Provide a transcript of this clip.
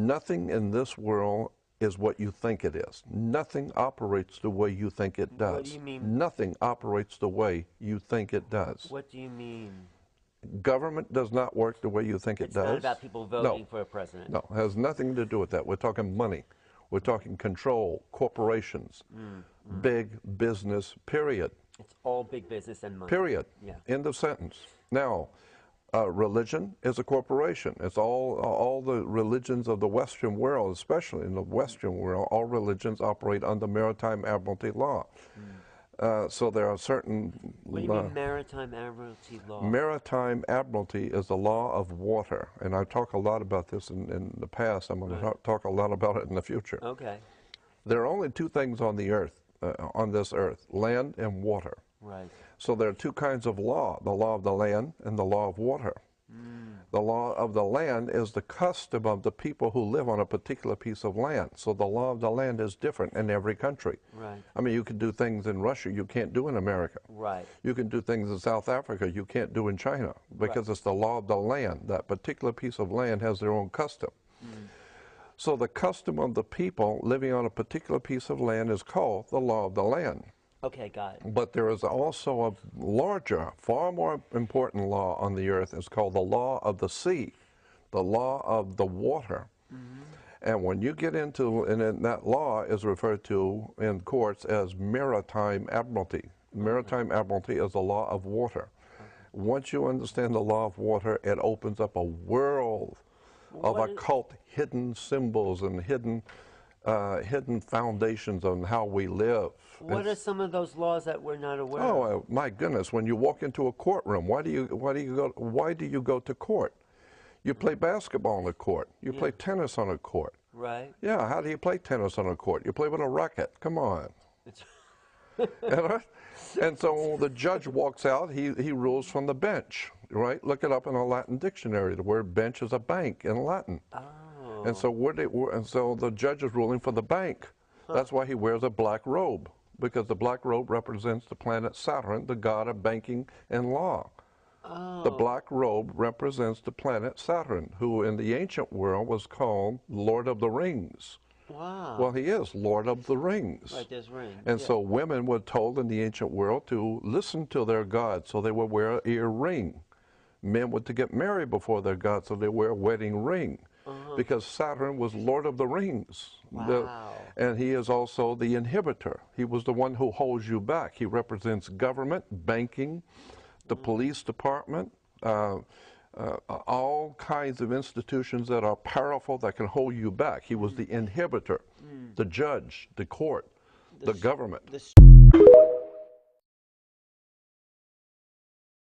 Nothing in this world is what you think it is. Nothing operates the way you think it does. What do you mean? Nothing operates the way you think it does. What do you mean? Government does not work the way you think it does. It's not about people voting for a president. No, it has nothing to do with that. We're talking money. We're talking control, corporations, big business, period. It's all big business and money. Period. Yeah. End of sentence. Now, religion is a corporation. It's all the religions of the Western world, especially in the Western world, all religions operate under maritime admiralty law. So there are certain... What do you mean maritime admiralty law? Maritime admiralty is the law of water, and I've talked a lot about this in the past. I'm going to talk a lot about it in the future. Okay. There are only two things on the earth, on this earth, land and water. Right. So there are two kinds of law, the law of the land and the law of water. The law of the land is the custom of the people who live on a particular piece of land. So the law of the land is different in every country. Right. I mean, you can do things in Russia you can't do in America. Right. You can do things in South Africa you can't do in China because it's the law of the land. That particular piece of land has their own custom. So the custom of the people living on a particular piece of land is called the law of the land. Okay, got it. But there is also a larger, far more important law on the earth. It's called the law of the sea, the law of the water. And when you get into, and that law is referred to in courts as maritime admiralty. Maritime admiralty is the law of water. Once you understand the law of water, it opens up a world of occult hidden symbols and hidden foundations on how we live. What are some of those laws that we're not aware of? Oh my goodness! When you walk into a courtroom, why do you go to court? You play basketball on a court. You play tennis on a court. Right. Yeah. How do you play tennis on a court? You play with a racket. Come on. And so when the judge walks out, he rules from the bench. Right. Look it up in a Latin dictionary. The word bench is a bank in Latin. Oh. And so the judge is ruling for the bank. That's why he wears a black robe, because the black robe represents the planet Saturn, the god of banking and law. Oh. The black robe represents the planet Saturn, who in the ancient world was called Lord of the Rings. Wow. Well, he is Lord of the Rings. Right, there's rings. And so women were told in the ancient world to listen to their god, so they would wear an ear ring. Men were to get married before their god, so they wear a wedding ring. Because Saturn was Lord of the Rings. Wow. And he is also the inhibitor. He was the one who holds you back. He represents government, banking, the police department, all kinds of institutions that are powerful that can hold you back. He was the inhibitor, the judge, the court, the government.